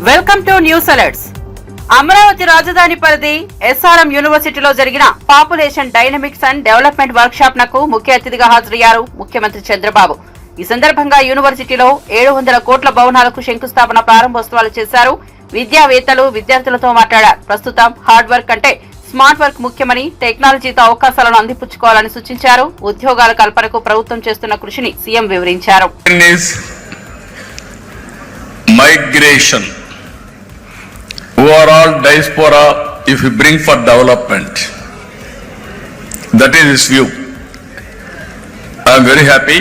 Welcome to news alerts. Amaravati రాజధాని పరిధి SRM యూనివర్సిటీలో జరిగిన population dynamics and development work shop నకు ముఖ్య అతిథిగా హాజరయ్యారు ముఖ్యమంత్రి చంద్రబాబు. ఈ సందర్భంగా యూనివర్సిటీలో 700 కోట్ల భవనాలకు శంకుస్థాపన ప్రారంభోత్సవాలు చేశారు. విద్యావేత్తలు విద్యార్థులతో మాట్లాడారు. ప్రస్తుతం హార్డ్ వర్క్ అంటే స్మార్ట్ వర్క్ ముఖ్యమని, టెక్నాలజీతో అవకాశాలను అందిపుచ్చుకోవాలని సూచించారు. ఉద్యోగాల కల్పనకు ప్రభుత్వం చేస్తున్న కృషిని సీఎం వివరించారు. Migration, overall diaspora, if you bring for development, that is his view. I am very happy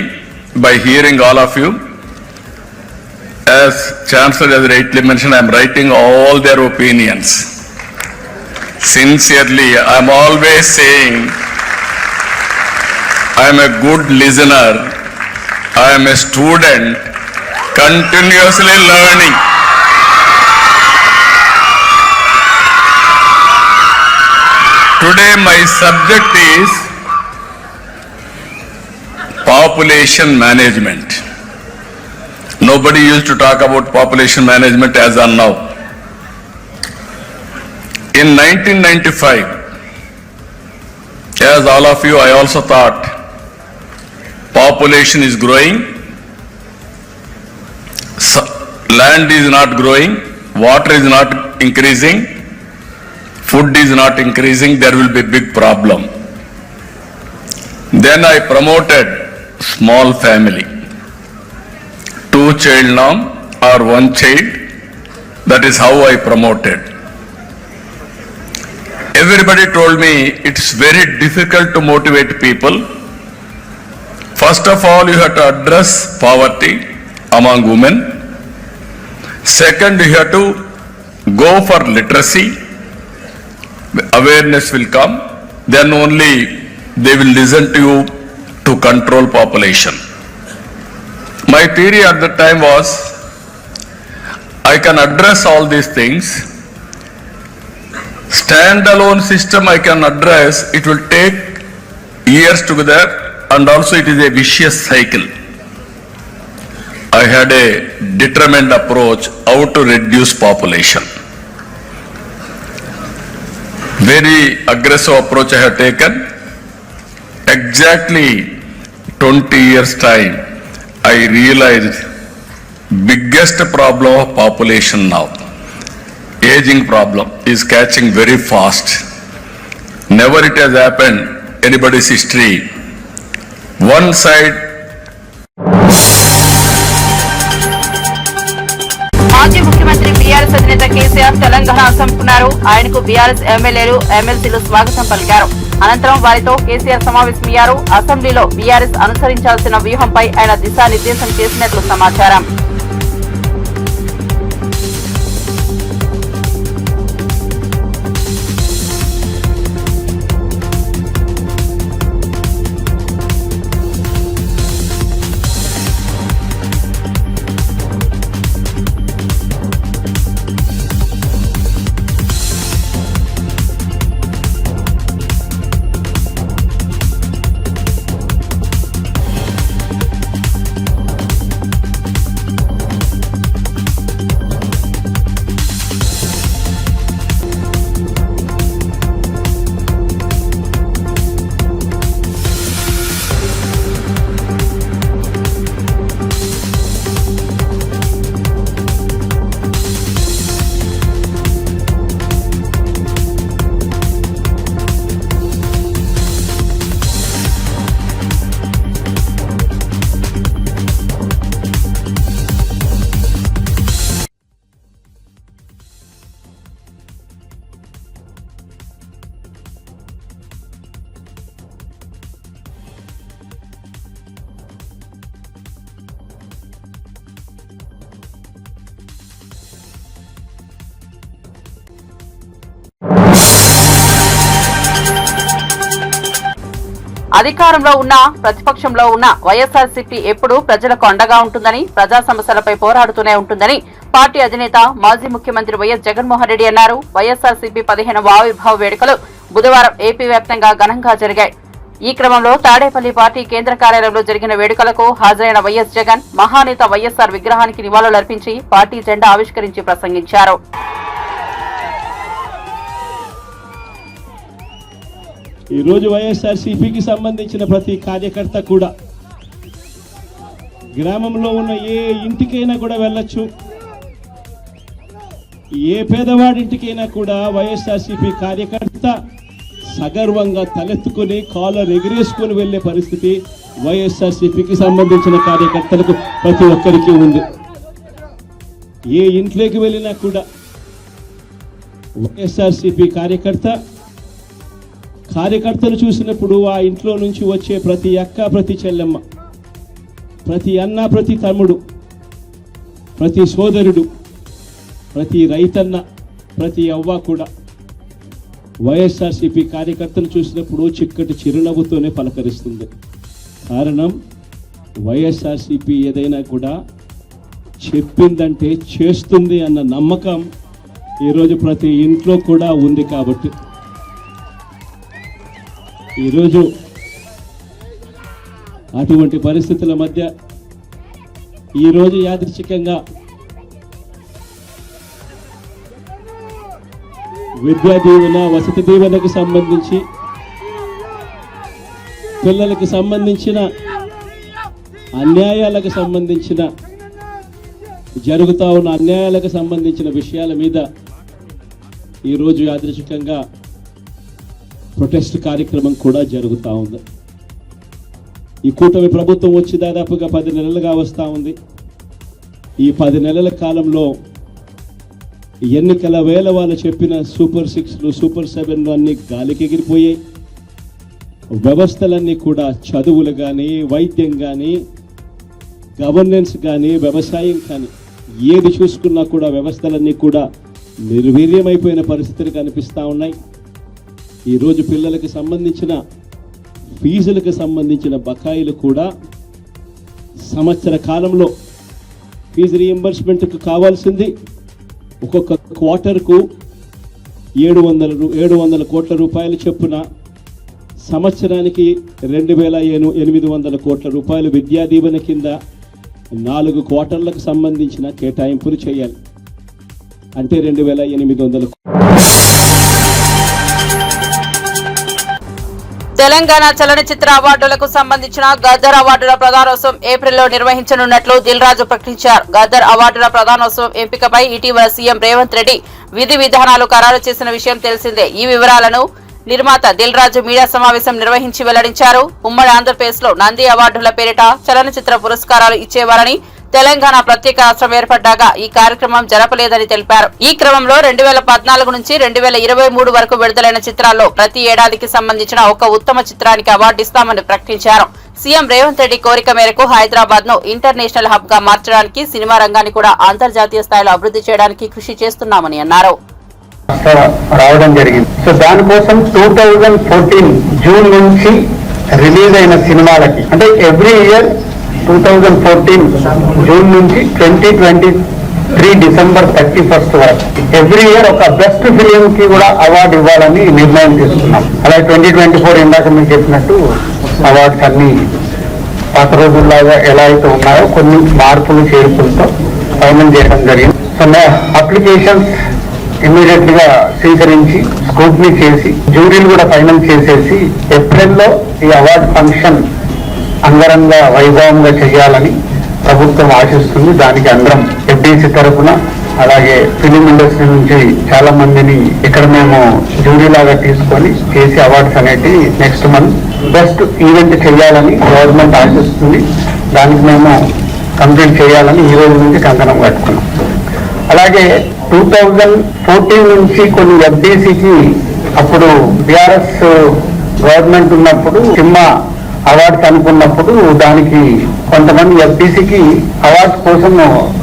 by hearing all of you. As Chancellor has rightly mentioned, I am writing all their opinions. Sincerely, I am always saying, I am a good listener, I am a student, continuously learning. Today my subject is population management. Nobody used to talk about population management as on now. In 1995, as all of you, I also thought population is growing, land is not growing, water is not increasing, food is not increasing, there will be a big problem. Then I promoted small family, 2 child norm or 1 child. That is how I promoted. Everybody told me it's very difficult to motivate people. First of all, you have to address poverty among women. Second, you have to go for literacy. Awareness will come. Then only they will listen to you to control population. My theory at the time was, I can address all these things. Standalone system I can address, it will take years together, and also it is a vicious cycle. I had a determined approach how to reduce population. Very aggressive approach I have taken. Exactly 20 years time, I realized biggest problem of population now, aging problem, is catching very fast. Never it has happened anybody's history. One side. మాజీ ముఖ్యమంత్రి BRS అధినేత కేసీఆర్ తెలంగాణ అసెంబ్లీలో ఆయనకు BRS ఎమ్మెల్యేలు ఎమ్మెల్సీలు స్వాగతం పలికారు. అనంతరం వారితో కేసీఆర్ సమావేశమయ్యారు. అసెంబ్లీలో బీఆర్ఎస్ అనుసరించాల్సిన వ్యూహంపై ఆయన దిశానిర్దేశం చేసినట్లు సమాచారం. అధికారంలో ఉన్న ప్రతిపక్షంలో ఉన్న వైఎస్ఆర్సీపీ ఎప్పుడూ ప్రజలకు అండగా ఉంటుందని, ప్రజా సమస్యలపై పోరాడుతూనే ఉంటుందని పార్టీ అధినేత మాజీ ముఖ్యమంత్రి వైఎస్ జగన్మోహన్ రెడ్డి అన్నారు. వైఎస్ఆర్సీపీ 15వ ఆవిర్భావ వేడుకలు బుధవారం ఏపీ వ్యాప్తంగా ఘనంగా జరిగాయి. ఈ క్రమంలో తాడేపల్లి పార్టీ కేంద్ర కార్యాలయంలో జరిగిన వేడుకలకు హాజరైన వైఎస్ జగన్ మహానేత వైఎస్ఆర్ విగ్రహానికి నివాళులర్పించి పార్టీ జెండా ఆవిష్కరించి ప్రసంగించారు. ఈ రోజు వైఎస్ఆర్సీపీకి సంబంధించిన ప్రతి కార్యకర్త కూడా గ్రామంలో ఉన్న ఏ ఇంటికైనా కూడా వెళ్ళొచ్చు, ఏ పేదవాడింటికైనా కూడా వైఎస్ఆర్సీపీ కార్యకర్త సగర్వంగా తలెత్తుకుని కాలర్ ఎగిరేసుకుని వెళ్లే పరిస్థితి వైఎస్ఆర్సీపీకి సంబంధించిన కార్యకర్తలకు ప్రతి ఒక్కరికి ఉంది. ఏ ఇంట్లోకి వెళ్ళినా కూడా వైఎస్ఆర్సీపీ కార్యకర్తలు చూసినప్పుడు ఆ ఇంట్లో నుంచి వచ్చే ప్రతి అక్క, ప్రతి చెల్లెమ్మ, ప్రతి అన్న, ప్రతి తమ్ముడు, ప్రతి సోదరుడు, ప్రతి రైతన్న, ప్రతి అవ్వ కూడా వైఎస్ఆర్సీపీ కార్యకర్తలు చూసినప్పుడు చిక్కటి చిరునవ్వుతోనే పలకరిస్తుంది. కారణం వైఎస్ఆర్సీపీ ఏదైనా కూడా చెప్పిందంటే చేస్తుంది అన్న నమ్మకం ఈరోజు ప్రతి ఇంట్లో కూడా ఉంది. కాబట్టి ఈరోజు అటువంటి పరిస్థితుల మధ్య ఈరోజు యాదృచ్ఛికంగా విద్యా దీవెన, వసతి దీవెనకు సంబంధించి, పిల్లలకు సంబంధించిన అన్యాయాలకు సంబంధించిన, జరుగుతూ ఉన్న అన్యాయాలకు సంబంధించిన విషయాల మీద ఈరోజు యాదృచ్ఛికంగా ప్రొటెస్ట్ కార్యక్రమం కూడా జరుగుతూ ఉంది. ఈ కూటమి ప్రభుత్వం వచ్చి దాదాపుగా 10 నెలలుగా వస్తూ ఉంది. ఈ 10 నెలల కాలంలో ఎన్నికల వేళ వాళ్ళు చెప్పిన సూపర్ 6లు, సూపర్ 7లు అన్నీ గాలికి ఎగిరిపోయాయి. వ్యవస్థలన్నీ కూడా చదువులు కానీ, వైద్యం కానీ, గవర్నెన్స్ కానీ, వ్యవసాయం కానీ ఏది చూసుకున్నా కూడా వ్యవస్థలన్నీ కూడా నిర్వీర్యమైపోయిన పరిస్థితులు కనిపిస్తూ ఉన్నాయి. ఈరోజు పిల్లలకు సంబంధించిన ఫీజులకు సంబంధించిన బకాయిలు కూడా సంవత్సర కాలంలో ఫీజు రీఎంబర్స్మెంట్కు కావాల్సింది ఒక్కొక్క క్వార్టర్కు 700 కోట్ల రూపాయలు చొప్పున సంవత్సరానికి 2,800 కోట్ల రూపాయలు విద్యా దీవెన కింద 4 క్వార్టర్లకు సంబంధించిన కేటాయింపులు చేయాలి. అంటే 2,800. తెలంగాణ చలనచిత్ర అవార్డులకు సంబంధించిన గద్దర్ అవార్డుల ప్రదానోత్సవం ఏప్రిల్లో నిర్వహించనున్నట్లు దిల్ రాజు ప్రకటించారు. గద్దర్ అవార్డుల ప్రదానోత్సవం ఎంపికపై ఇటీవల సీఎం రేవంత్ రెడ్డి విధి విధానాలు ఖరారు చేసిన విషయం తెలిసిందే. ఈ వివరాలను నిర్మాత దిల్ రాజు మీడియా సమావేశం నిర్వహించి వెల్లడించారు. ఉమ్మడి ఆంధ్రప్రదేశ్ లో నంది అవార్డుల పేరిట చలనచిత్ర పురస్కారాలు ఇచ్చేవారని, తెలంగాణ ప్రత్యేక రాష్ట్రం ఏర్పడ్డాక ఈ కార్యక్రమం జరపలేదని తెలిపారు. ఈ క్రమంలో 2014 నుంచి 2023 వరకు విడుదలైన చిత్రాల్లో ప్రతి ఏడాదికి సంబంధించిన ఒక ఉత్తమ చిత్రానికి అవార్డు ఇస్తామని ప్రకటించారు. సీఎం రేవంత్ రెడ్డి కోరిక మేరకు హైదరాబాద్ ను ఇంటర్నేషనల్ హబ్ గా మార్చడానికి, సినిమా రంగాన్ని కూడా అంతర్జాతీయ స్థాయిలో అభివృద్ధి చేయడానికి కృషి చేస్తున్నామని అన్నారు. రావడం జరిగింది. సో దానికోసం 2014 జూన్ నుంచి రిలీజ్ అయిన సినిమాలకి, అంటే ఎవ్రీ ఇయర్ 2014 జూన్ నుంచి 2023 డిసెంబర్ 31 వరకు ఎవ్రీ ఇయర్ ఒక బెస్ట్ ఫిలిం కి కూడా అవార్డు ఇవ్వాలని నిర్ణయం తీసుకున్నాం. అలాగే 2024 ఇందాక మీకు చెప్పినట్టు అవార్డ్స్ అన్ని పాత రోజుల్లాగా ఎలా అయితే ఉన్నాయో కొన్ని మార్పులు చేర్పులతో ఫైనల్ చేయడం జరిగింది. సో అప్లికేషన్స్ ఇమ్మీడియట్ గా స్వీకరించి స్క్రూటినీ చేసి జ్యూరీలు కూడా ఫైనల్ చేసేసి ఏప్రిల్లో ఈ అవార్డు ఫంక్షన్ అంగరంగ వైభవంగా చేయాలని ప్రభుత్వం ఆశిస్తుంది. దానికి అందరం ఎఫ్డీసీ తరఫున, అలాగే ఫిలిం ఇండస్ట్రీ నుంచి చాలా మందిని ఇక్కడ మేము జ్యూరీ లాగా తీసుకొని చేసి అవార్డ్స్ అనేటి నెక్స్ట్ మంత్ బెస్ట్ ఈవెంట్ చేయాలని గవర్నమెంట్ ఆశిస్తుంది. దానికి మేము కంప్లీట్ చేయాలని ఈ రోజు నుంచి కంకణం కట్టుకున్నాం. అలాగే 2014 నుంచి కొన్ని ఎఫ్డీసీకి, అప్పుడు బీఆర్ఎస్ గవర్నమెంట్ ఉన్నప్పుడు సినిమా అవార్డ్స్ అనుకున్నప్పుడు దానికి కొంతమంది ఎఫ్డీసీకి అవార్డ్స్ కోసం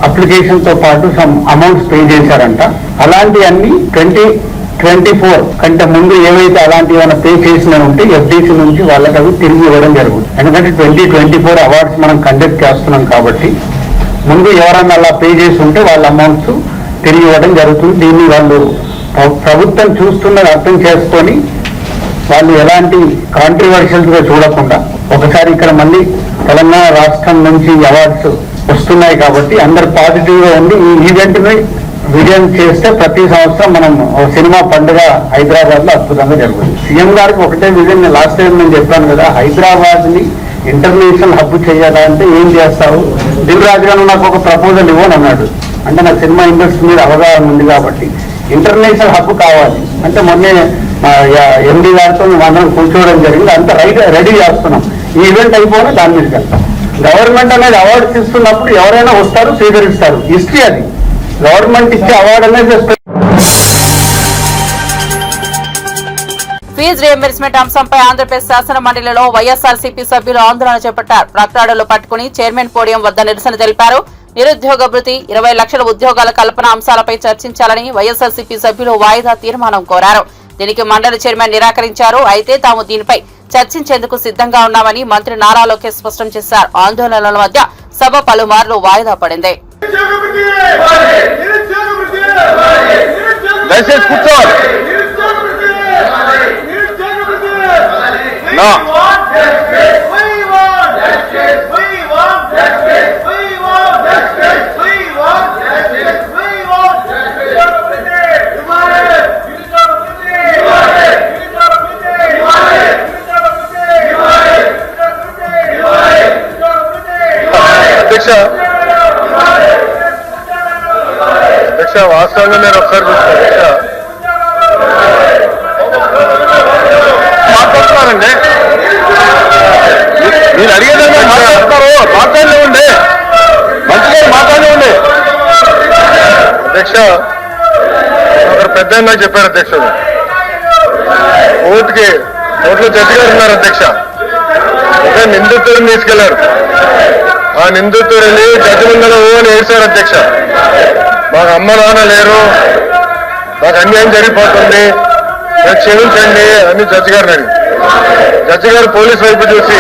అప్లికేషన్ తో పాటు సమ్ అమౌంట్స్ పే చేశారంట. అలాంటివన్నీ 2024 కంటే ముందు ఏవైతే అలాంటివి ఏమైనా పే చేసినా ఉంటే ఎఫ్డీసీ నుంచి వాళ్ళకి అవి తిరిగి ఇవ్వడం జరుగుతుంది. ఎందుకంటే 2024 అవార్డ్స్ మనం కండక్ట్ చేస్తున్నాం కాబట్టి ముందు ఎవరన్నా అలా పే చేసి ఉంటే వాళ్ళ అమౌంట్స్ తిరిగి ఇవ్వడం జరుగుతుంది. దీన్ని వాళ్ళు ప్రభుత్వం చూస్తున్నది అర్థం చేసుకొని వాళ్ళు ఎలాంటి కాంట్రవర్షియల్స్ గా చూడకుండా ఒకసారి ఇక్కడ మళ్ళీ తెలంగాణ రాష్ట్రం నుంచి అవార్డ్స్ వస్తున్నాయి కాబట్టి అందరు పాజిటివ్ గా ఉండి ఈ ఈవెంట్ ని విజయం చేస్తే ప్రతి సంవత్సరం మనం సినిమా పండుగ హైదరాబాద్ లో అద్భుతంగా జరుగుతుంది. సీఎం గారికి ఒకటే విజన్, లాస్ట్ టైం నేను చెప్పాను కదా, హైదరాబాద్ ని ఇంటర్నేషనల్ హబ్ చేయాలంటే ఏం చేస్తావు, దిల్రాజు గారు నాకు ఒక ప్రపోజల్ ఇవ్వని అన్నాడు. అంటే నాకు సినిమా ఇండస్ట్రీ మీద అవగాహన ఉంది కాబట్టి ఇంటర్నేషనల్ హబ్ కావాలి అంటే మొన్నే ఎండి గారితో మనం కూర్చోవడం జరిగింది. అంతా రెడీ చేస్తున్నాం. ఈ ఈవెంట్ అయిపోయినా దాని మీదకి వెళ్తాం. గవర్నమెంట్ అనేది అవార్డ్స్ ఇస్తున్నప్పుడు ఎవరైనా వస్తారు, స్వీకరిస్తారు. హిస్టరీ అది. గవర్నమెంట్ ఇచ్చే అవార్డు అనేది ఫీజు రియంబర్స్మెంట్ అంశంపై ఆంధ్రప్రదేశ్ శాసన మండలిలో వైఎస్ఆర్సీపీ సభ్యులు ఆందోళన చేపట్టారు. ప్రకటనలు పట్టుకుని చైర్మన్ పోడియం వద్ద నిరసన తెలిపారు. నిరుద్యోగ భృతి, 20 లక్షల ఉద్యోగాల కల్పన అంశాలపై చర్చించాలని వైఎస్ఆర్సీపీ సభ్యులు వాయిదా తీర్మానం కోరారు. దీనికి మండలి చైర్మన్ నిరాకరించారు. అయితే తాము దీనిపై చర్చించేందుకు సిద్ధంగా ఉన్నామని మంత్రి నారా లోకేష్ స్పష్టం చేశారు. ఆందోళనల మధ్య సభ పలుమార్లు వాయిదా పడింది. అధ్యక్ష వాస్తవంగా నేను ఒకసారి మాట్లాడుతున్నానండి. మీరు అడిగేదాన్ని మాట్లాడతారు, మాట్లాడలేమండి, మంచిగా మాట్లాడలేమండి. అధ్యక్ష ఒకరు పెద్ద నాకు చెప్పారు అధ్యక్ష, కోర్టులో జడ్జి గారు ఉన్నారు అధ్యక్ష, నిందితుడిని తీసుకెళ్లారు. ఆ నిందితుడు వెళ్ళి జడ్జి ముందర అని ఏడ్చారు అధ్యక్ష. మాకు అమ్మ నాన్న లేరు, మాకు అన్యాయం జరిగిపోతుంది, క్షమించండి అని జడ్జి గారిని అడిగి, జడ్జి గారు పోలీసు వైపు చూసి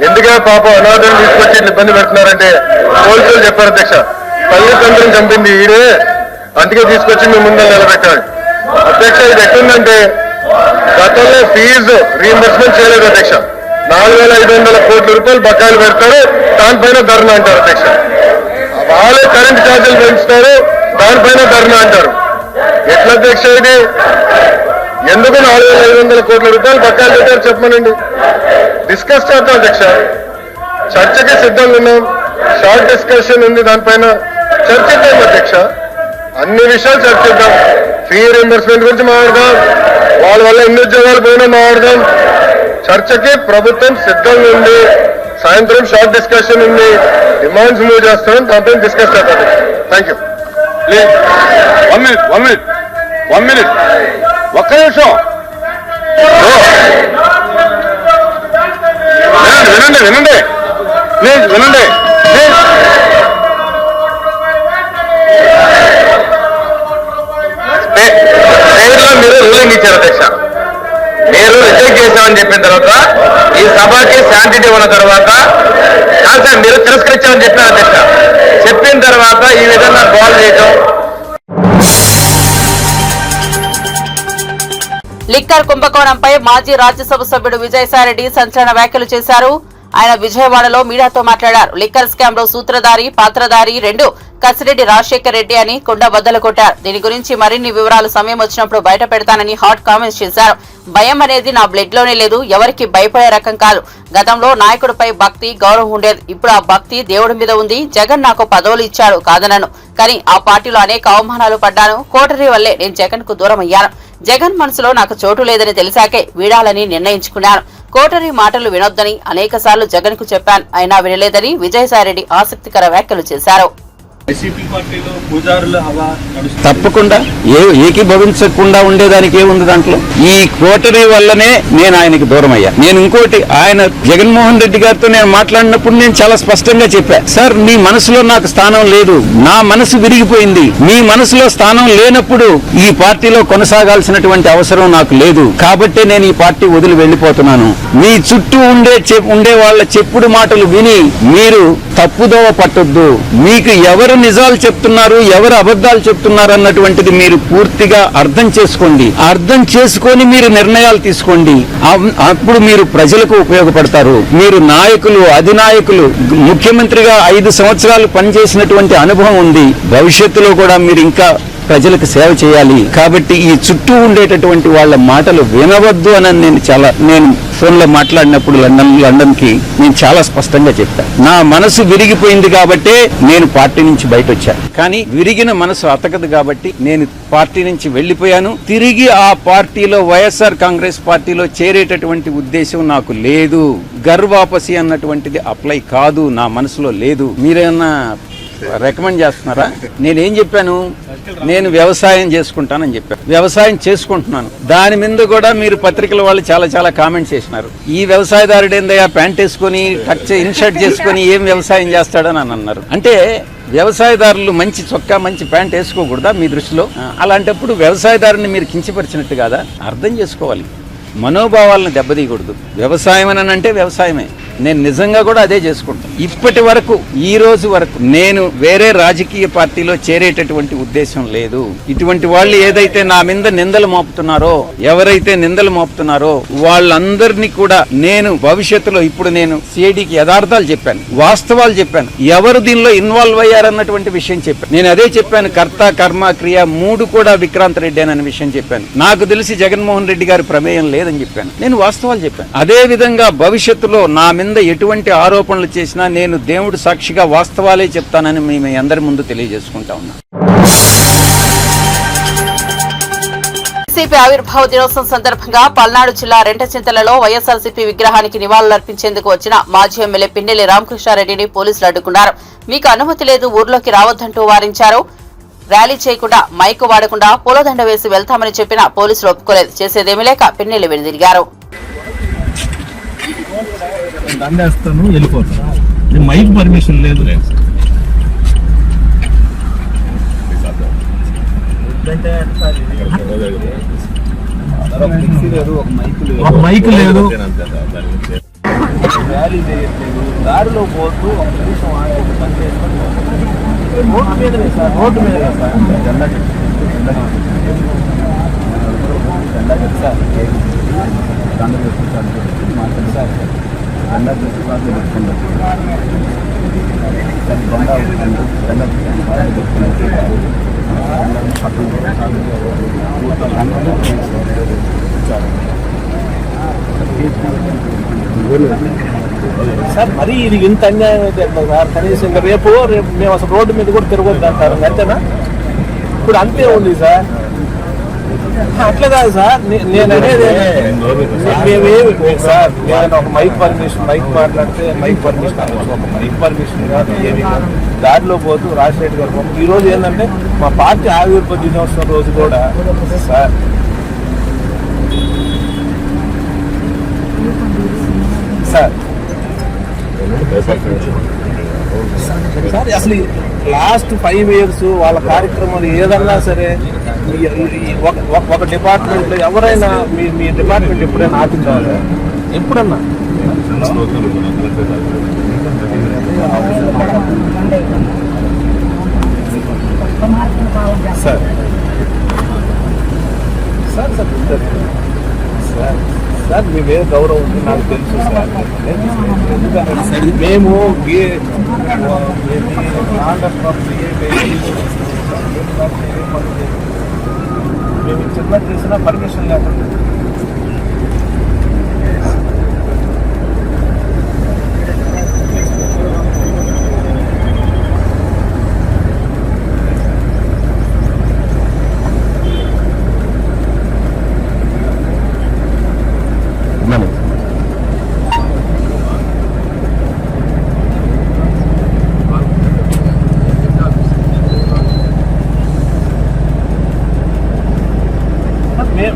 ఎందుకే పాప అనాథాన్ని తీసుకొచ్చి ఇబ్బంది పెడుతున్నారంటే పోలీసులు చెప్పారు అధ్యక్ష, తల్లిదండ్రులను చంపింది ఈడే, అందుకే తీసుకొచ్చి మీ ముందు నిలబెట్టారు. అధ్యక్ష ఇది ఎట్లుందంటే గతంలో ఫీజు రీఎంబర్స్మెంట్ చేయలేదు అధ్యక్ష. 4,500 కోట్ల రూపాయలు బకాయిలు పెడతారు, దానిపైన ధర్నా అంటారు అధ్యక్ష. వాళ్ళే కరెంట్ ఛార్జీలు పెంచుతారు, దానిపైన ధర్నా అంటారు. ఎట్లా అధ్యక్ష ఇది? ఎందుకు 4,500 కోట్ల రూపాయలు బకాయిలు పెట్టారు చెప్పమనండి, డిస్కస్ చేద్దాం అధ్యక్ష. చర్చకి సిద్ధంగా ఉన్నాం, షార్ట్ డిస్కషన్ ఉంది, దానిపైన చర్చిద్దాం అధ్యక్ష. అన్ని విషయాలు చర్చిద్దాం. ఫీ రీఎంబర్స్మెంట్ గురించి మాట్లాడదాం, వాళ్ళ వల్ల ఎన్ని ఉద్యోగాలు పోయినా మాట్లాడదాం. చర్చకి ప్రభుత్వం సిద్ధంగా ఉంది. సాయంత్రం షార్ట్ డిస్కషన్ ఉంది, డిమాండ్స్ మూవ్ చేస్తాం, దాంట్లో డిస్కస్ చేద్దాం. Thank you. ప్లీజ్ 1 minute ఒక్క నిమిషం వినండి ప్లీజ్ వినండి. మీరు రూలింగ్ ఇచ్చారు అధ్యక్ష, మీరు రిజెక్ట్ చేశామని చెప్పిన తర్వాత ఈ సభకి శాంటిటీ ఉన్న తర్వాత కాదు సార్ మీరు తిరస్కరించామని చెప్పినారు అధ్యక్ష. చెప్పిన తర్వాత ఈ విధంగా కాల్ చేయటం. లిక్కర్ కుంభకోణంపై మాజీ రాజ్యసభ సభ్యుడు విజయసాయిరెడ్డి సంచలన వ్యాఖ్యలు చేశారు. ఆయన విజయవాడలో మీడియాతో మాట్లాడారు. లిక్కర్ స్కామ్ లో సూత్రధారి, పాత్రధారి రెండు కసిరెడ్డి రాజశేఖర్ రెడ్డి అని కుండ బద్దలు కొట్టారు. దీని గురించి మరిన్ని వివరాలు సమయం వచ్చినప్పుడు బయట పెడతానని హాట్ కామెంట్స్ చేశారు. భయం అనేది నా బ్లడ్ లోనే లేదు, ఎవరికి భయపడే రకం కాదు. గతంలో నాయకుడిపై భక్తి, గౌరవం ఉండేది, ఇప్పుడు ఆ భక్తి దేవుడి మీద ఉంది. జగన్ నాకు పదవులు ఇచ్చాడు కాదనను, కానీ ఆ పార్టీలో అనేక అవమానాలు పడ్డాను. కోటరీ వల్లే నేను జగన్ కు దూరం అయ్యాను. జగన్ మనసులో నాకు చోటు లేదని తెలిసాకే వీడాలని నిర్ణయించుకున్నాను. కోటరీ మాటలు వినొద్దని అనేకసార్లు జగన్ కు చెప్పాను, అయినా వినలేదని విజయసాయిరెడ్డి ఆసక్తికర వ్యాఖ్యలు చేశారు. తప్పకుండా ఏకీభవించకుండా ఉండేదానికి ఏముంది దాంట్లో? ఈ కోటరీ వల్లనే నేను ఆయనకి దూరం అయ్యా. నేను ఇంకోటి, ఆయన జగన్మోహన్ రెడ్డి గారితో నేను మాట్లాడినప్పుడు నేను చాలా స్పష్టంగా చెప్పా, సార్ మీ మనసులో నాకు స్థానం లేదు, నా మనసు విరిగిపోయింది. మీ మనసులో స్థానం లేనప్పుడు ఈ పార్టీలో కొనసాగాల్సినటువంటి అవసరం నాకు లేదు, కాబట్టి నేను ఈ పార్టీ వదిలి వెళ్లిపోతున్నాను. మీ చుట్టూ ఉండే వాళ్ళ చెప్పుడు మాటలు విని మీరు తప్పుదోవ పట్టొద్దు. మీకు ఎవరు ఎవరు నిజాలు చెప్తున్నారు, ఎవరు అబద్ధాలు చెప్తున్నారు అన్నటువంటిది మీరు పూర్తిగా అర్థం చేసుకోండి. అర్థం చేసుకొని మీరు నిర్ణయాలు తీసుకోండి. అప్పుడు మీరు ప్రజలకు ఉపయోగపడతారు. మీరు నాయకులు, అధినాయకులు, ముఖ్యమంత్రిగా 5 సంవత్సరాలు పనిచేసినటువంటి అనుభవం ఉంది. భవిష్యత్తులో కూడా మీరు ఇంకా ప్రజలకు సేవ చేయాలి. కాబట్టి ఈ చుట్టూ ఉండేటటువంటి వాళ్ళ మాటలు వినవద్దు అని నేను ఫోన్లో మాట్లాడినప్పుడు లండన్ కి నేను చాలా స్పష్టంగా చెప్పాను. నా మనసు విరిగిపోయింది కాబట్టే నేను పార్టీ నుంచి బయట వచ్చాను. కానీ విరిగిన మనసు అతకదు కాబట్టి నేను పార్టీ నుంచి వెళ్లిపోయాను. తిరిగి ఆ పార్టీలో వైఎస్ఆర్ కాంగ్రెస్ పార్టీలో చేరేటటువంటి ఉద్దేశం నాకు లేదు. గర్వాపసి అన్నటువంటిది అప్లై కాదు, నా మనసులో లేదు. మీరేమన్నా రికమెండ్ చేస్తున్నారా? నేనేం చెప్పాను? నేను వ్యవసాయం చేసుకుంటానని చెప్పాను. వ్యవసాయం చేసుకుంటున్నాను. దాని మీద కూడా మీరు పత్రికల వాళ్ళు చాలా కామెంట్స్ చేసినారు. ఈ వ్యవసాయదారుడు ఏందయ్యా ప్యాంట్ వేసుకొని ఇన్షర్ట్ చేసుకొని ఏం వ్యవసాయం చేస్తాడని అని అన్నారు. అంటే వ్యవసాయదారులు మంచి చొక్కా, మంచి ప్యాంట్ వేసుకోకూడదా మీ దృష్టిలో? అలాంటప్పుడు వ్యవసాయదారుని మీరు కించపరిచినట్టు కాదా? అర్థం చేసుకోవాలి. మనోభావాలను దెబ్బతీయకూడదు. వ్యవసాయం అని అంటే వ్యవసాయమే. నేను నిజంగా కూడా అదే చేసుకుంటాను. ఇప్పటి వరకు, ఈ రోజు వరకు నేను వేరే రాజకీయ పార్టీలో చేరేటటువంటి ఉద్దేశం లేదు. ఇటువంటి వాళ్ళు ఏదైతే నా మీద నిందలు మోపుతున్నారో, ఎవరైతే నిందలు మోపుతున్నారో వాళ్ళందరినీ కూడా నేను భవిష్యత్తులో, ఇప్పుడు నేను సిఐడికి యథార్థాలు చెప్పాను, వాస్తవాలు చెప్పాను, ఎవరు దీనిలో ఇన్వాల్వ్ అయ్యారన్నటువంటి విషయం చెప్పాను. నేను అదే చెప్పాను. కర్త, కర్మ, క్రియ 3 కూడా విక్రాంత్ రెడ్డి అనే విషయం చెప్పాను. నాకు తెలిసి జగన్మోహన్ రెడ్డి గారి ప్రమేయం లేదని చెప్పాను. నేను వాస్తవాలు చెప్పాను. అదే విధంగా భవిష్యత్తులో నా మీద ఎటువంటి ఆరోపణలు చేసినా నేను దేవుడు సాక్షిగా వాస్తవాలే చెప్తానని మేము అందరి ముందు తెలియజేసుకుంటా ఉన్నాం. వైసీపీ ఆవిర్భావ దినోత్సవం సందర్భంగా పల్నాడు జిల్లా రెంటచింతలలో వైఎస్ఆర్సీపీ విగ్రహానికి నివాళులర్పించేందుకు వచ్చిన మాజీ ఎమ్మెల్యే పిన్నెల్లి రామకృష్ణారెడ్డిని పోలీసులు అడ్డుకున్నారు. మీకు అనుమతి లేదు, ఊర్లోకి రావద్దంటూ వారించారు. ర్యాలీ చేయకుండా, మైకు వాడకుండా పూలదండ వేసి వెళ్తామని చెప్పినా పోలీసులు ఒప్పుకోలేదు. చేసేదేమీ లేక పిన్నెల్లి వెనుదిరిగారు. దండేస్తాను, వెళ్ళిపోతాను. మైక్ పర్మిషన్ లేదు. ఒక మైక్ లేదు, ర్యాలీ చేయట్లేదు, దారిలో పోతూ ఒక నిమిషం పని చేసుకొని రోడ్డు మీదనే సార్, రోడ్డు మీదనే సార్. జెండా సార్, దండ వేసుకుంటారు మాట్లాడి సార్, జెండా తీసుకుంటారు పెట్టుకుంటారు జెండా సార్. మరి ఇది ఇంత అన్యాయం అయితే సార్. కనీసం ఇంకా రేపు మేము అసలు రోడ్డు మీద కూడా తిరగొద్దు అంటారు. అంతేనా? ఇప్పుడు అంతే ఉంది సార్. అట్లా కాదు సార్, నేను అనేది మేమేమి సార్, నేను ఒక మైక్ మాట్లాడితే మైక్ పర్మిషన్, ఒక మైక్ పర్మిషన్ కాదు, ఏమి కాదు. దారిలో పోతూ రాజశేఖర్ గారు ఈ రోజు ఏంటంటే మా పార్టీ ఆవిర్భావ దినోత్సవం రోజు కూడా సార్ సార్ అసలు లాస్ట్ 5 years వాళ్ళ కార్యక్రమాలు ఏదన్నా సరే, ఒక డిపార్ట్మెంట్లో ఎవరైనా మీ డిపార్ట్మెంట్ ఎప్పుడైనా ఆపిందా? ఎప్పుడన్నా సార్ సార్ సార్ సార్ మీ మీద గౌరవం ఉంది, నాకు తెలుసు సార్. మేము మేము చిన్న చేసిన పర్మిషన్ లేకుండా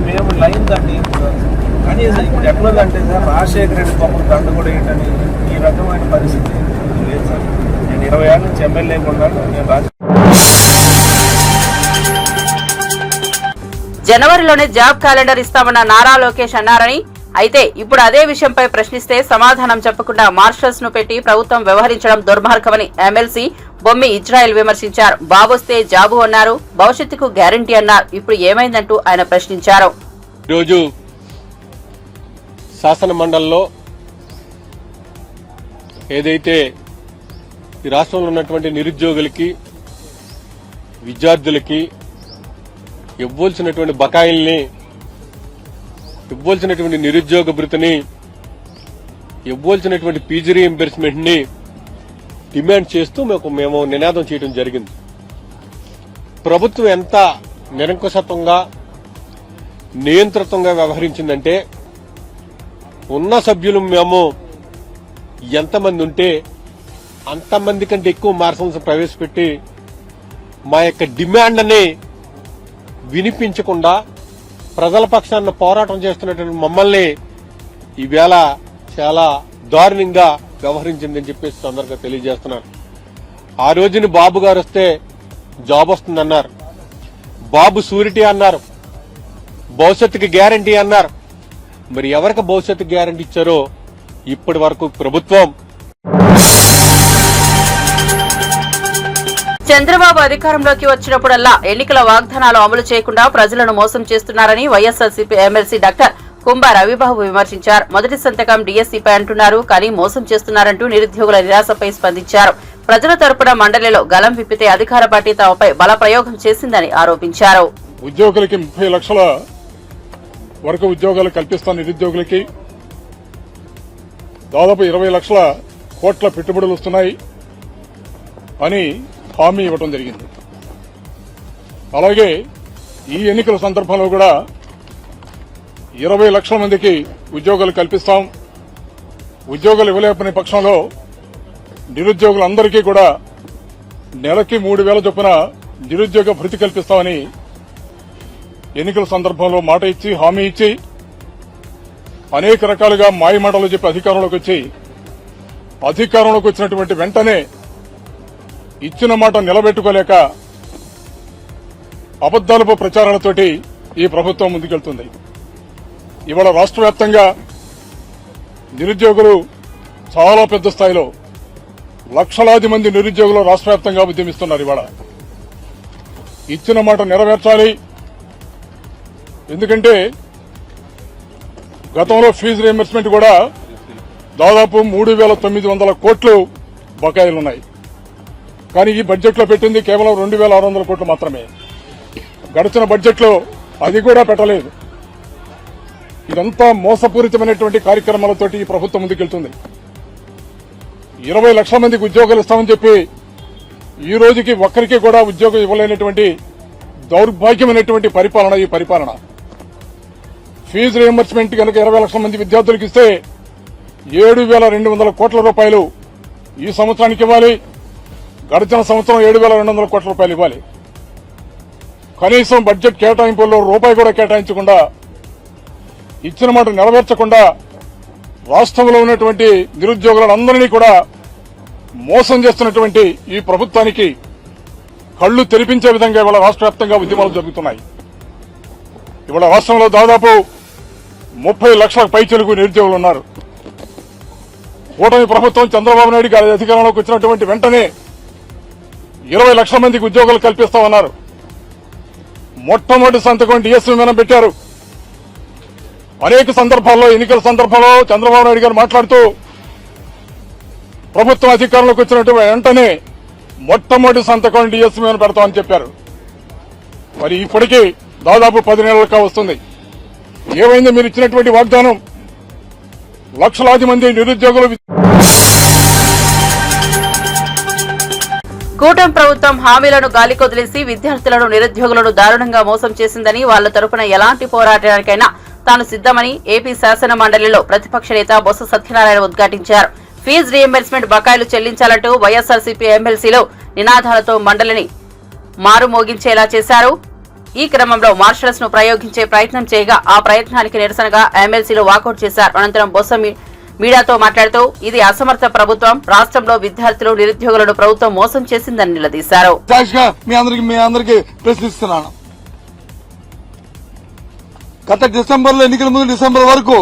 మేము లైన్ దాన్ని కనీసం ఇప్పుడు ఎట్లుందంటే సార్, రాజశేఖర రెడ్డి పాపం దండ కూడా ఏంటని ఈ రకమైన పరిస్థితి లేదు సార్. నేను 20 ఏళ్ళ నుంచి ఎమ్మెల్యే ఉన్నాను. నేను జనవరిలోనే జాబ్ క్యాలెండర్ ఇస్తామన్న నారా లోకేష్ అన్నారని, అయితే ఇప్పుడు అదే విషయంపై ప్రశ్నిస్తే సమాధానం చెప్పకుండా మార్షల్స్ ను పెట్టి ప్రభుత్వం వ్యవహరించడం దుర్మార్గమని ఎమ్మెల్సీ బొమ్మి ఇజ్రాయెల్ విమర్శించారు. బాబొస్తే జాబు అన్నారు, భవిష్యత్తుకు గ్యారంటీ అన్నారు. ఇప్పుడు ఏమైందంటూ ఆయన ప్రశ్నించారు. ఈరోజు శాసన మండలిలో ఏదైతే ఈ రాష్ట్రంలో ఉన్నటువంటి నిరుద్యోగులకి, విద్యార్థులకి ఇవ్వాల్సినటువంటి బకాయిల్ని, ఇవ్వాల్సినటువంటి నిరుద్యోగ భృతిని, ఇవ్వాల్సినటువంటి పీజీ రీయింబర్స్మెంట్ ని డిమాండ్ చేస్తూ మేము నినాదం చేయడం జరిగింది. ప్రభుత్వం ఎంత నిరంకుశత్వంగా, నియంత్రితంగా వ్యవహరించిందంటే, ఉన్న సభ్యులు మేము ఎంతమంది ఉంటే అంతమంది కంటే ఎక్కువ మార్షల్స్ ప్రవేశపెట్టి మా యొక్క డిమాండ్ని వినిపించకుండా ప్రజల పక్షాన పోరాటం చేస్తున్నటువంటి మమ్మల్ని ఈవేళ చాలా దారుణంగా వ్యవహరించిందని చెప్పేసి తొందరగా తెలియజేస్తున్నారు. ఆ రోజున బాబు గారు వస్తే జాబ్ వస్తుందన్నారు, బాబు షూరిటీ అన్నారు, భవిష్యత్తుకి గ్యారంటీ అన్నారు. మరి ఎవరికి భవిష్యత్తు గ్యారంటీ ఇచ్చారో ఇప్పటి వరకు ప్రభుత్వం. చంద్రబాబు అధికారంలోకి వచ్చినప్పుడల్లా ఎన్నికల వాగ్దానాలు అమలు చేయకుండా ప్రజలను మోసం చేస్తున్నారని వైఎస్ఆర్సీపీ ఎమ్మెల్సీ డాక్టర్ కుంభా రవిబాబు విమర్శించారు. మొదటి సంతకం డీఎస్సీపై అంటున్నారు, కానీ మోసం చేస్తున్నారంటూ నిరుద్యోగుల నిరాశపై స్పందించారు. ప్రజల తరపున మండలిలో గలం విప్పితే అధికార పార్టీ తమపై బల ప్రయోగం చేసిందని ఆరోపించారు. ఉద్యోగులకి 30 లక్షల వరకు ఉద్యోగాలు కల్పిస్తాను, నిరుద్యోగులకి దాదాపు 20 లక్షల కోట్ల పెట్టుబడులు వస్తున్నాయి అని హామీ ఇవ్వడం జరిగింది. అలాగే ఈ ఎన్నికల సందర్భంలో కూడా 20 లక్షల మందికి ఉద్యోగాలు కల్పిస్తాం, ఉద్యోగాలు ఇవ్వలేపని పక్షంలో నిరుద్యోగులందరికీ కూడా నెలకి 3,000 చొప్పున నిరుద్యోగ భృతి కల్పిస్తామని ఎన్నికల సందర్భంలో మాట ఇచ్చి, హామీ ఇచ్చి, అనేక రకాలుగా మాయమాటలు చెప్పి అధికారంలోకి వచ్చినటువంటి వెంటనే ఇచ్చిన మాట నిలబెట్టుకోలేక అబద్దాలపు ప్రచారాలతోటి ఈ ప్రభుత్వం ముందుకెళ్తుంది. ఇవాళ రాష్ట్ర వ్యాప్తంగా నిరుద్యోగులు చాలా పెద్ద స్థాయిలో లక్షలాది మంది నిరుద్యోగులు రాష్ట్ర వ్యాప్తంగా ఉద్యమిస్తున్నారు. ఇవాళ ఇచ్చిన మాట నెరవేర్చాలి. ఎందుకంటే గతంలో ఫీజు రీయింబర్స్మెంట్ కూడా దాదాపు 3,900 కోట్లు బకాయిలున్నాయి. కానీ ఈ బడ్జెట్లో పెట్టింది కేవలం 2,600 కోట్లు మాత్రమే. గడిచిన బడ్జెట్లో అది కూడా పెట్టలేదు. ఇదంతా మోసపూరితమైనటువంటి కార్యక్రమాలతోటి ఈ ప్రభుత్వం ముందుకెళ్తుంది. 20 లక్షల మందికి ఉద్యోగాలు ఇస్తామని చెప్పి ఈ రోజుకి ఒక్కరికి కూడా ఉద్యోగం ఇవ్వలేనటువంటి దౌర్భాగ్యమైనటువంటి పరిపాలన ఈ పరిపాలన. ఫీజు రీయింబర్స్మెంట్ కనుక 20 లక్షల మంది విద్యార్థులకు ఇస్తే 7,200 కోట్ల రూపాయలు ఈ సంవత్సరానికి ఇవ్వాలి. గడిచిన సంవత్సరం 7,200 కోట్ల రూపాయలు ఇవ్వాలి. కనీసం బడ్జెట్ కేటాయింపుల్లో రూపాయి కూడా కేటాయించకుండా, ఇచ్చిన మాట నెరవేర్చకుండా రాష్ట్రంలో ఉన్నటువంటి నిరుద్యోగులందరినీ కూడా మోసం చేస్తున్నటువంటి ఈ ప్రభుత్వానికి కళ్లు తెరిపించే విధంగా ఇవాళ రాష్ట్ర వ్యాప్తంగా ఉద్యమాలు జరుగుతున్నాయి. ఇవాళ రాష్ట్రంలో దాదాపు 30 లక్షల పైచిలుకు నిరుద్యోగులు ఉన్నారు. కూటమి ప్రభుత్వం చంద్రబాబు నాయుడు గారి అధికారంలోకి వచ్చినటువంటి వెంటనే 20 లక్షల మందికి ఉద్యోగాలు కల్పిస్తామన్నారు. మొట్టమొదటి సంతకం డీఎస్సీ మీద పెట్టారు. అనేక సందర్భాల్లో, ఎన్నికల సందర్భంలో చంద్రబాబు నాయుడు గారు మాట్లాడుతూ ప్రభుత్వం అధికారంలోకి వచ్చినటువంటి వెంటనే మొట్టమొదటి సంతకం డీఎస్సీ మీద పెడతామని చెప్పారు. మరి ఇప్పటికీ దాదాపు 10 నెలలుగా వస్తుంది. ఏమైంది మీరు ఇచ్చినటువంటి వాగ్దానం? లక్షలాది మంది నిరుద్యోగులు. కూటమి ప్రభుత్వం హామీలను గాలికొదిలేసి విద్యార్థులను, నిరుద్యోగులను దారుణంగా మోసం చేసిందని, వాళ్ల తరపున ఎలాంటి పోరాటానికైనా తాను సిద్దమని ఏపీ శాసన మండలిలో ప్రతిపక్ష నేత బొత్స సత్యనారాయణ ఉద్ఘాటించారు. ఫీజు రీయింబర్స్మెంట్ బకాయిలు చెల్లించాలంటూ వైఎస్ఆర్సీపీ ఎమ్మెల్సీలు నినాదాలతో మండలిని మారుమోగించేలా చేశారు. ఈ క్రమంలో మార్షల్స్ ను ప్రయోగించే ప్రయత్నం చేయగా ఆ ప్రయత్నానికి నిరసనగా ఎమ్మెల్సీలు వాకౌట్ చేశారు. అనంతరం బొత్స మీడియాతో మాట్లాడుతూ ఇది అసమర్థ ప్రభుత్వం, రాష్ట్రంలో విద్యార్థులు, నిరుద్యోగులను ప్రభుత్వం మోసం చేసిందని నిలదీశారు. మీ అందరికీ ప్రశ్నిస్తున్నాను. గత డిసెంబర్లో, ఎన్నికల ముందు డిసెంబర్ వరకు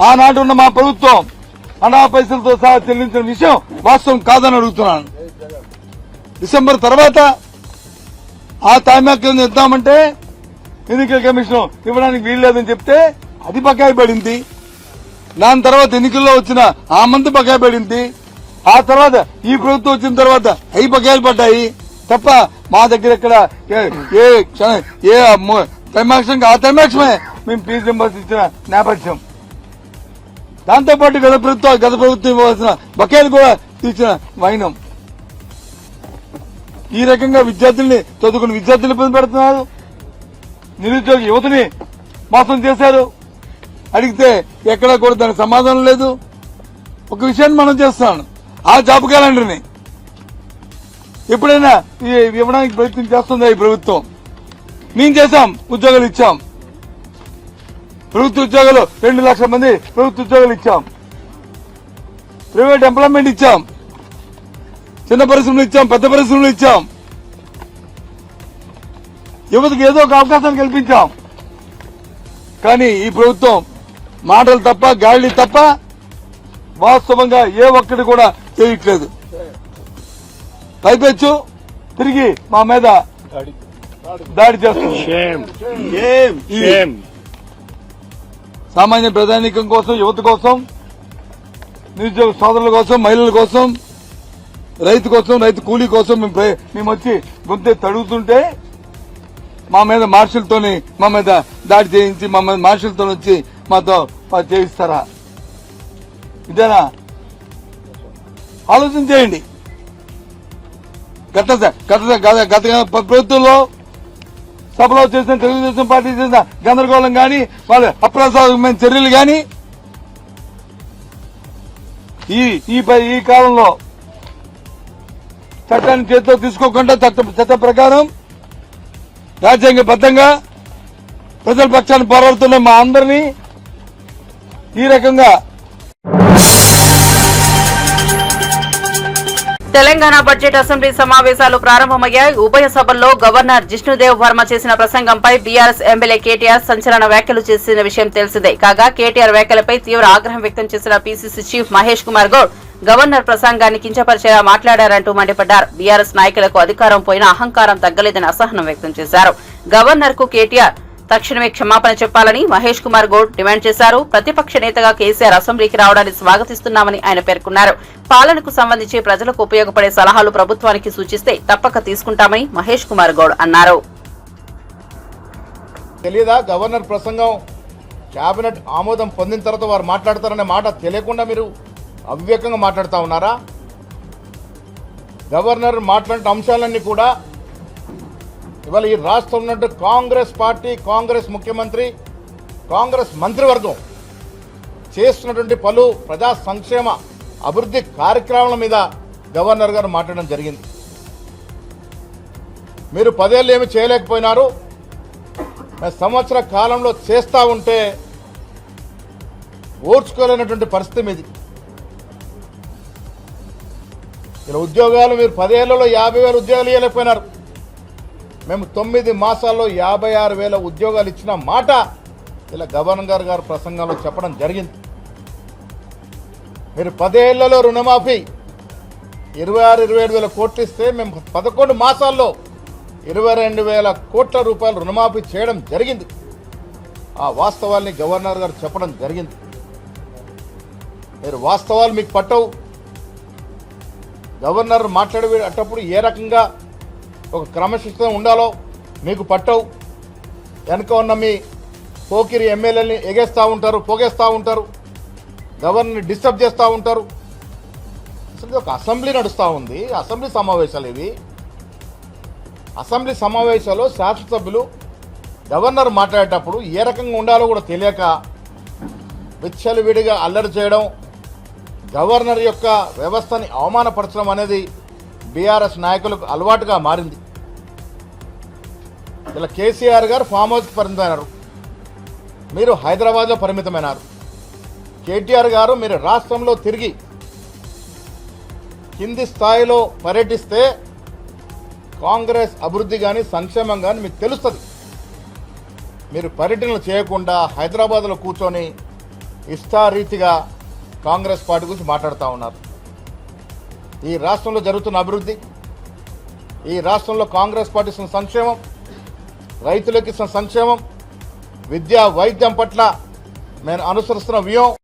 ఆనాటి ఉన్న మా ప్రభుత్వం అనా పైసలతో సహా చెల్లించిన విషయం వాస్తవం కాదని అడుగుతున్నాను. డిసెంబర్ తర్వాత ఆ తామాక్యం ఇద్దామంటే ఎన్నికల కమిషన్ ఇవ్వడానికి వీల్లేదని చెప్తే అది బకాయి పడింది. దాని తర్వాత ఎన్నికల్లో వచ్చిన ఆ మంత్ బకాయి పడింది. ఆ తర్వాత ఈ ప్రభుత్వం వచ్చిన తర్వాత అవి బకాయిలు పడ్డాయి తప్ప మా దగ్గర ఇక్కడ ఏ త్రైమాక్షం ఆ త్రైమాక్షమే మేము ఫీజు రింబర్స్ ఇచ్చిన నేపథ్యం. దాంతోపాటు గత ప్రభుత్వం ఇవ్వాల్సిన బకాయిలు కూడా తీర్చిన వైనం. ఈ రకంగా విద్యార్థుల్ని చదువుకున్న విద్యార్థులు ఇబ్బంది పెడుతున్నారు. నిరుద్యోగ యువతని మోసం చేశారు. అడిగితే ఎక్కడా కూడా దానికి సమాధానం లేదు. ఒక విషయాన్ని మనం చేస్తాను, ఆ జాబ్ క్యాలెండర్ని ఎప్పుడైనా ఇవ్వడానికి ప్రయత్నం చేస్తుందా ఈ ప్రభుత్వం? మేము చేశాం, ఉద్యోగాలు ఇచ్చాం. ప్రభుత్వ ఉద్యోగాలు 2 లక్షల మంది ప్రభుత్వ ఉద్యోగాలు ఇచ్చాం. ప్రైవేట్ ఎంప్లాయ్మెంట్ ఇచ్చాం. చిన్న పరిశ్రమలు ఇచ్చాం, పెద్ద పరిశ్రమలు ఇచ్చాం. యువతకు ఏదో ఒక అవకాశాన్ని కల్పించాం. కానీ ఈ ప్రభుత్వం మాటలు తప్ప గాలి తప్ప వాస్తవంగా ఏ ఒక్కటి కూడా చేయట్లేదు. పైపెచ్చు తిరిగి మా మీద దాడి చేస్తుంది. సామాన్య ప్రజానీకం కోసం, యువత కోసం, నిరుద్యోగ సోదరుల కోసం, మహిళల కోసం, రైతు కోసం, రైతు కూలీ కోసం మేము వచ్చి గొంతెత్తి అడుగుతుంటే మా మీద మార్షల్తోని మా మీద దాడి చేయించి మా మీద మార్షల్తో వచ్చి మాతో చేయిస్తారా? ఇదేనా? ఆలోచన చేయండి. గత ప్రభుత్వంలో సభలో చేసిన తెలుగుదేశం పార్టీ చేసిన గందరగోళం గాని, వాళ్ళ అప్రసాదమైన చర్యలు గాని ఈ కాలంలో చట్టాన్ని చేతితో తీసుకోకుండా చట్ట ప్రకారం రాజ్యాంగబద్ధంగా ప్రజల పక్షాన్ని పోరాడుతున్న మా అందరినీ ఈ రకంగా తెలంగాణ బడ్జెట్ అసెంబ్లీ సమావేశాలు ప్రారంభమయ్యాయి. ఉభయ సభల్లో గవర్నర్ జిష్ణుదేవ్ వర్మ చేసిన ప్రసంగంపై బీఆర్ఎస్ ఎమ్మెల్యే కేటీఆర్ సంచలన వ్యాఖ్యలు చేసిన విషయం తెలిసిందే. కాగా కేటీఆర్ వ్యాఖ్యలపై తీవ్ర ఆగ్రహం వ్యక్తం చేసిన PCC chief Mahesh Kumar Goud governor ప్రసంగాన్ని కించపరిచేలా మాట్లాడారంటూ మండిపడ్డారు. బీఆర్ఎస్ నాయకులకు అధికారం పోయినా అహంకారం తగ్గలేదని అసహనం వ్యక్తం చేశారు. గవర్నర్ కు కేటీఆర్ తక్షణమే క్షమాపణ చెప్పాలని మహేష్ కుమార్ గౌడ్ డిమాండ్ చేశారు. ప్రతిపక్ష నేతగా కేసీఆర్ అసెంబ్లీకి రావడాన్ని స్వాగతిస్తున్నామని ఆయన పేర్కొన్నారు. పాలనకు సంబంధించి ప్రజలకు ఉపయోగపడే సలహాలు ప్రభుత్వానికి సూచిస్తే తప్పక తీసుకుంటామని మహేష్ కుమార్ గౌడ్ అన్నారు. తెలియదా గవర్నర్ ప్రసంగం కేబినెట్ ఆమోదం పొందిన తర్వాత వారు మాట్లాడతారనే మాట తెలియకుండా మీరు అవివేకంగా మాట్లాడుతూ ఉన్నారా? గవర్నర్ మాట్లాడిన అంశాలన్నీ కూడా ఇవాళ ఈ రాష్ట్రంలో ఉన్నట్టు కాంగ్రెస్ పార్టీ, కాంగ్రెస్ ముఖ్యమంత్రి, కాంగ్రెస్ మంత్రివర్గం చేస్తున్నటువంటి పలు ప్రజా సంక్షేమ అభివృద్ధి కార్యక్రమాల మీద గవర్నర్ గారు మాట్లాడడం జరిగింది. మీరు 10 ఏళ్ళు ఏమి చేయలేకపోయినారు, సంవత్సర కాలంలో చేస్తూ ఉంటే ఓర్చుకోలేనటువంటి పరిస్థితి మీది. ఇలా ఉద్యోగాలు మీరు 10 ఏళ్లలో 50,000 ఉద్యోగాలు ఇవ్వలేకపోయినారు. మేము 9 మాసాల్లో 56,000 ఉద్యోగాలు ఇచ్చిన మాట ఇలా గవర్నర్ గారు ప్రసంగంలో చెప్పడం జరిగింది. మీరు 10 ఏళ్లలో రుణమాఫీ 26-27 వేల కోట్లు ఇస్తే మేము 11 మాసాల్లో 22,000 కోట్ల రూపాయలు రుణమాఫీ చేయడం జరిగింది. ఆ వాస్తవాల్ని గవర్నర్ గారు చెప్పడం జరిగింది. మీరు వాస్తవాలు మీకు పట్టవు. గవర్నర్ మాట్లాడేటప్పుడు ఏ రకంగా ఒక క్రమశిక్షణ ఉండాలో మీకు పట్టవు. వెనక ఉన్న మీ పోకిరి ఎమ్మెల్యేలని ఎగేస్తూ ఉంటారు, పోగేస్తూ ఉంటారు, గవర్నర్ని డిస్టర్బ్ చేస్తూ ఉంటారు. అసలు ఒక అసెంబ్లీ నడుస్తూ ఉంది, అసెంబ్లీ సమావేశాలు ఇవి. అసెంబ్లీ సమావేశాల్లో శాసనసభ్యులు గవర్నర్ మాట్లాడేటప్పుడు ఏ రకంగా ఉండాలో కూడా తెలియక విచ్చలవిడిగా అల్లరి చేయడం, గవర్నర్ యొక్క వ్యవస్థని అవమానపరచడం అనేది బీఆర్ఎస్ నాయకులకు అలవాటుగా మారింది. ఇలా కేసీఆర్ గారు ఫామ్ హౌస్కి పరిమితమైనారు, మీరు హైదరాబాద్లో పరిమితమైనారు. కేటీఆర్ గారు మీరు రాష్ట్రంలో తిరిగి కింది స్థాయిలో పర్యటిస్తే కాంగ్రెస్ అభివృద్ధి కానీ సంక్షేమం కానీ మీకు తెలుస్తుంది. మీరు పర్యటనలు చేయకుండా హైదరాబాద్లో కూర్చొని ఇష్టారీతిగా కాంగ్రెస్ పార్టీ గురించి మాట్లాడుతూ ఉన్నారు. ఈ రాష్ట్రంలో జరుగుతున్న అభివృద్ధి, ఈ రాష్ట్రంలో కాంగ్రెస్ పార్టీ ఇస్తున్న సంక్షేమం, రైతులకు ఇస్తున్న సంక్షేమం, విద్యా వైద్యం పట్ల మేము అనుసరిస్తున్న వ్యూహం